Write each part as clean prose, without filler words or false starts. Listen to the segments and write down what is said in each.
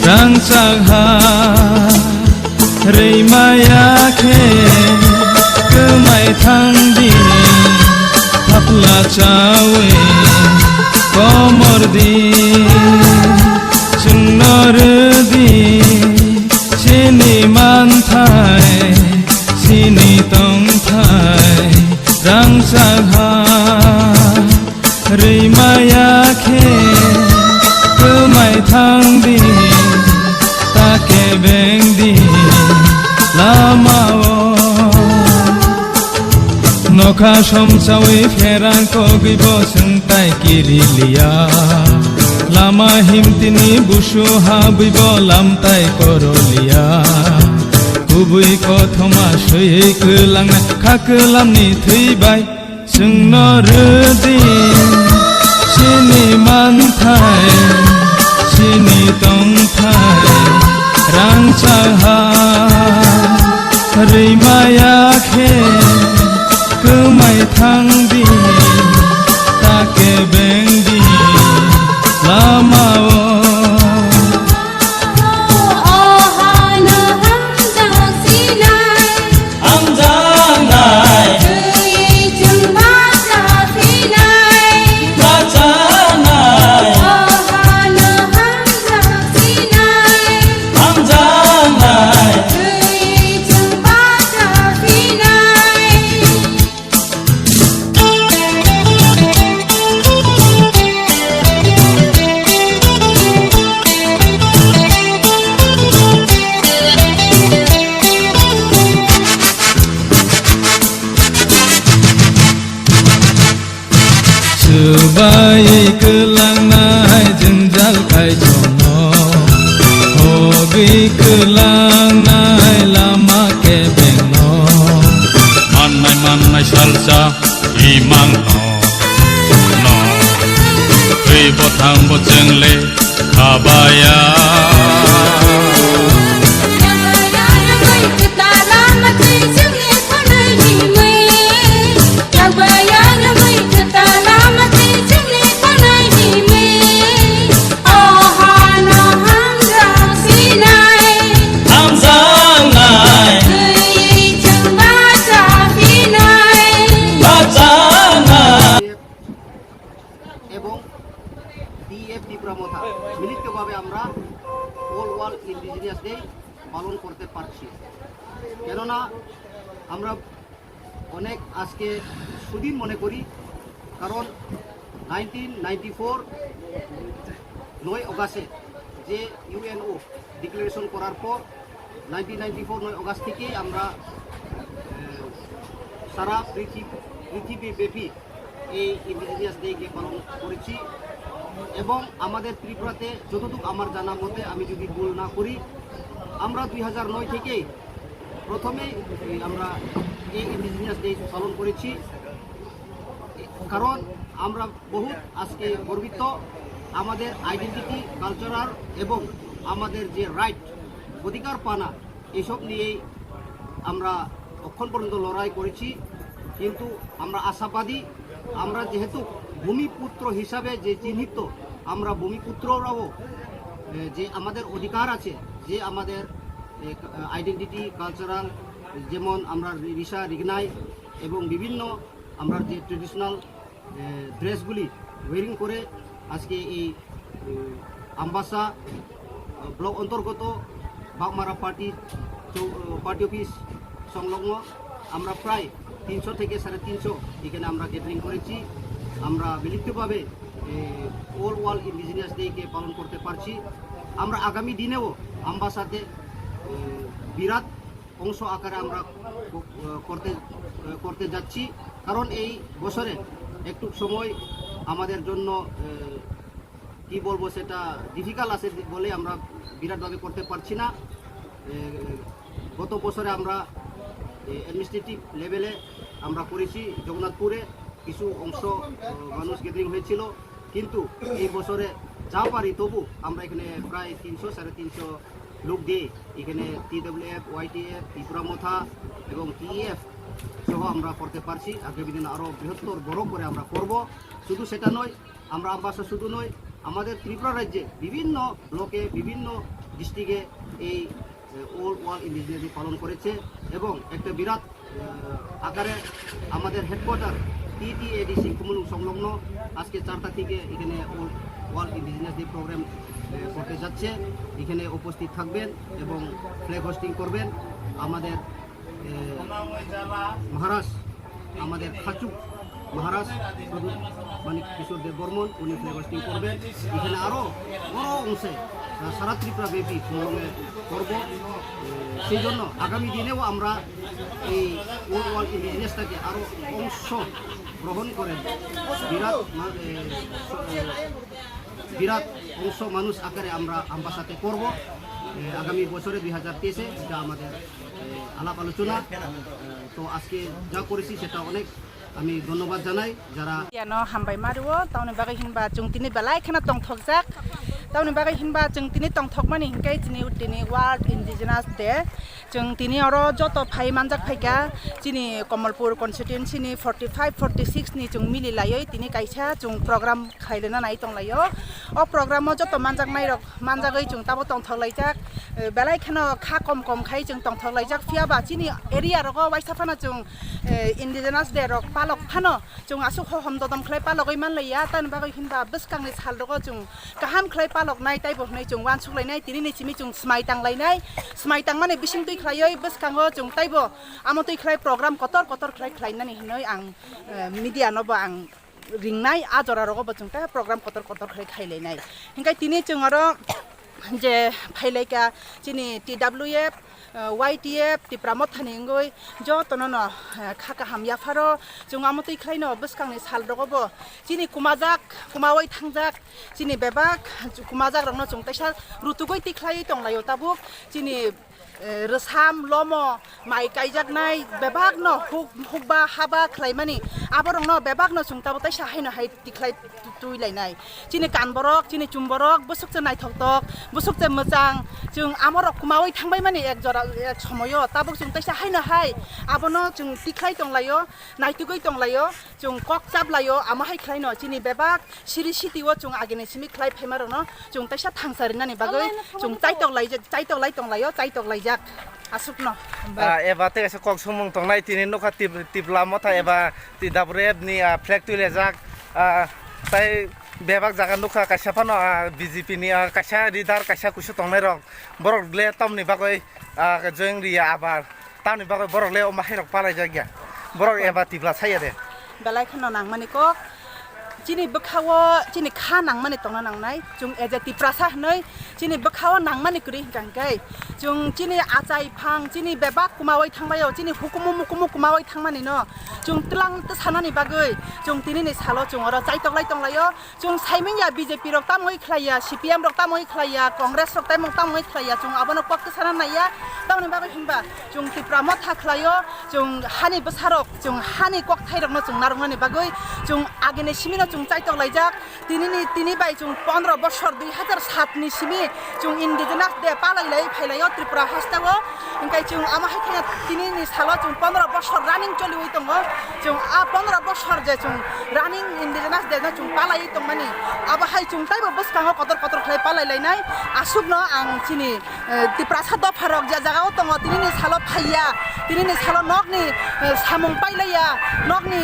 rangsaha reimaya-khe kemai thangdi thapla chawe komordi chungnardi sini manthai sini tongthai rangsaha reimaya-khe kemai thangdi take bengdi lamao nokha somsawi ferang kogibo sengtai kirilia lama himtini busu habibo lamtai korolia kubui kothoma sui kelangna khakelamni theibai sungno redi sini manthai sini tongthai rangsaha reimaya-khe kemai thangdi take bengdi lamao sebaik kelangnai jenjal kai jono hobi kelangnai lama ke bengno manai salsa imang no ribo thang bo jengle kabaya মিলিতভাবে আমরা all world indigenous day পালন করতে পারছি। কেননা আমরা অনেক আজকে সুদিন মনে করি, কারণ 1994 9 অগাস্টে যে ইউএনও ডিক্লারেশন করার পর 1994 9 অগাস্ট থেকেই আমরা সারা পৃথিবীব্যাপী এই ইন্ডিজিনিয়াস ডেকে পালন করেছি। এবং আমাদের ত্রিপুরাতে যতটুকু আমার জানা মতে, আমি যদি ভুল না করি, আমরা 2009 থেকে প্রথমে আমরা এই ইন্ডিজিনিয়াস ডে পালন করেছি। কারণ আমরা বহুত আজকে গর্বিত, আমাদের আইডেন্টিটি, কালচারাল এবং আমাদের যে রাইট, অধিকার পানা, এইসব নিয়েই আমরা এখন পর্যন্ত লড়াই করেছি। কিন্তু আমরা আশাবাদী, আমরা যেহেতু ভূমিপুত্র হিসাবে যে চিহ্নিত, আমরা ভূমিপুত্ররাও যে আমাদের অধিকার আছে, যে আমাদের আইডেন্টিটি, কালচারাল, যেমন আমরা রিসা, রিগনাই এবং বিভিন্ন আমরা যে ট্রেডিশনাল ড্রেসগুলি ওয়েরিং করে আজকে এই আমবাসা ব্লক অন্তর্গত বাগমারা পার্টি অফিস সংলগ্ন আমরা প্রায় 300 থেকে 350 এখানে আমরা গ্যাদারিং করেছি। আমরা মিলিতভাবে অল ওয়ার্ল্ড ইন্ডিজিনিয়াস ডেকে পালন করতে পারছি। আমরা আগামী দিনেও আমবাসাতে বিরাট অংশ আকারে আমরা করতে যাচ্ছি। কারণ এই বছরে একটু সময় আমাদের জন্য কি বলবো, সেটা ডিফিকাল্ট আছে বলে আমরা বিরাটভাবে করতে পারছি না। গত বছরে আমরা অ্যাডমিনিস্ট্রেটিভ লেভেলে আমরা করেছি, জগন্নাথপুরে কিছু অংশ মানুষ গ্যাদারিং হয়েছিল। কিন্তু এই বছরে যা পারি তবু আমরা এখানে প্রায় 300-350 লোক দিয়ে এখানে TWF, YTF, ত্রিপুরা মথা এবং TEF সহ আমরা করতে পারছি। আগামী দিন আরও বৃহত্তর বড় করে আমরা করব। শুধু সেটা নয়, আমরা আমবাসা শুধু নয়, আমাদের ত্রিপুরা রাজ্যে বিভিন্ন ব্লকে বিভিন্ন ডিস্ট্রিক্টে এই ওল্ড ওয়ার্ল্ড ইন্ডিজিনিয়াস ডে পালন করেছে এবং একটা বিরাট আকারে আমাদের হেডকোয়ার্টার TTADC কুমুলুং সংলগ্ন আজকে 4টা থেকে এখানে old world indigenous day program করতে যাচ্ছে। এখানে উপস্থিত থাকবেন এবং ফ্ল্যাগ হোস্টিং করবেন আমাদের মহারাজ, আমাদের খাচুক মহারাজ প্রদীপ মানিক কিশোর দেব বর্মন, উনি ফ্ল্যাগ হোস্টিং করবেন। এখানে আরও বড় অংশে সারা ত্রিপুরা ব্যাপী কুমুলুঙে করব। সেই জন্য আগামী দিনেও আমরা এই ওল্ড ওয়ার্ল্ড ইন্ডিজিনিয়াসটাকে আরও অংশ গ্রহণ করেন বিরাট অংশ মানুষ আকারে আমরা আমবাসাতে করব আগামী বছরে 2023-এ। এটা আমাদের আলাপ আলোচনা। তো আজকে যা করেছি সেটা অনেক আমি ধন্যবাদ জানাই যারা হামবাই মারিও তাওনি বাগै हिनबा जों दिनै बेलाय खाना तंथकजाक तावनि बागै हिनबा जों दिनै तंथकमानि हिंखाय दिनै वार्ल्ड इन्डिजिनास डे जों दिनै अरो जत फाइ मानजाक फाइका दिनै कमलपुर कन्स्टिट्युएन्सिनि 45-46 नि जों मिलि लायै दिनै काइसा जों प्रग्राम खाइलेना नाय तंलायो अ प्रग्रामाव जत मानजाक नायरक मानजागै जों ताबो तंथकलायजाक बेलाय खाना खा कम खाइ जों तंथकलायजाक फियाबा दिनै एरिया रक वाइसाफाना जों इन्डिजिनास डे रक पालक फानो जों आसु हम ददम खलाय पालकै मानलाया तान बागै हिनबा बसकांनि सालरक जों गाहाम खलाय पालक नाय ताइबहनाय जों वान सुलायनाय दिनै निसिमि जों स्माइ तांलायनाय स्माइ तां माने बिसिं दुइ खलायै बसकांगो जों ताइबो आमो दुइ खलाय प्रग्राम कतर खलाय खलायनानै हिनै आं मिडिया नबो आं रिंनाय आजरा रगबो जों ता प्रग्राम कतर खलाय खाइलायनाय हिंखाय दिनै जों आरो जे फाइलायका दिनै TWF YTF तिप्रामत थानिंगै जतन न खाका हामयाफारो जों आमतै खलायनो बसकांनि सालरगबो दिनै कुमावै थांजाक दिनै बेबाक कुमाजाक रंनो जों ताइसा रुतुगै तिखलायै तंलायो ताबुक दिनै रोसाम लमो माइ गायजाकनाय बेबागनो हुबा हाबा खलायमानि आबरंनो बेबागनो जों ताबो ताइसा हायनो हाय तिखलाय तुइलायनाय दिनै कानबरक दिनै चुम्बरक बसुकजे नायथकतक बसुकजे मोजां जों आमरक कुमावै थांबाय माने एक जरा एक समयो ताबुक जों ताइसा हायनो हाय आबनो जों तिखलाय तंलायो नायतुगै तंलायो जों कक जाबलायो आमाहाय खलायनो दिनै बेबाग सिरि सिटिओ जों आगेनि सिमि खलाय फेमारनो जों ताइसा थांसारिनानै बागै जों चाइतकलाय तंलायो चाइतकलाय asupno eba te se kok sumung tong nai tinin nokha tipla motha eba TWF ni flag tuilejak tai bebak jaga nokha kaisa phano BJP ni kaisa leader kaisa kusu tongnai rok borok gle tomni bagoi joing ria abar tamni bagoi borok le oma hairok palai jagya borok eba tipla saya de belai khano nangmani ko chini bokhawo chini kha nangmani tongna nangnai jung eje tiprasa hnoi chini bokhawo nangmani kuri hingkai jung chini achai phang chini bebak kumawai thangbayo chini hukumu kumawai thangmani no jung tlang ta sanani bagoi jung tini ni salo jung oro chaitoklai tonglayo jung saimenya BJP rok tamoi khlaiya CPM rok tamoi khlaiya Congress rok tamoi khlaiya jung abono kok ta sananaya tamni bagoi himba jung tipramo thaklayo jung hani bosarok jung hani kok thairok no jung narungani bagoi jung agene simino jung চাইতলাইজাক তিনি by जों 15 বছর 2007 नि सिमि जों इन्डिजिनास day पालायलाय फायलायो Tripura हास्तागो इंकाय जों आमाहाय थाया तिनि सालो जों 15 बছর रानिं चलिवै दङ जों 15 बছর जे जों रानिं इन्डिजिनास डे जों पालायै दंमानि आबाहाय जों ताइबो बसकाङो कतर खलाय पालायलायनाय आसुबनो आं तिनि त्रिपुरा साद फारक जे जागाव दङ तिनि सालो फाइया तिनि सालो नगनि सामुं पाइलाया नगनि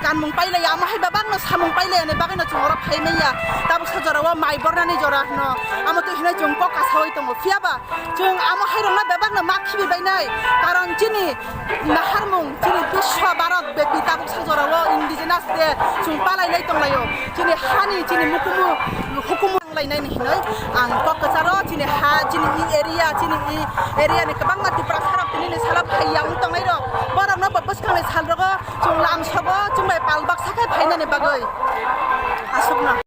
कानमुं पाइलाया आमाहाय बाबानो सामुं पाइलाया ने बागैनो जों अरा फाइमाया ताबो सजरावा माइ बरनानि जरा न आमो तो हिना जों कका सावै दङ फियाबा जों आमाहाय रंना बाबानो माखिबि बायनाय कारण तिनि नाहारमुं तिनि विश्व भारत बेबि ताबो सजरावा इन्डिजिनास डे जों पालायलाय दंलायो तिनि हानि तिनि हुकुम लायनाय हिनै आं ककचारो तिनि हा तिनि एरिया नि गोबां त्रिपुरा साराव तिनि साला फाइयां दंनाय र बरनो बसखांनाय सालरगो जों लामसबो जों पालबाक साखाय फाइनानि बागै आसुबना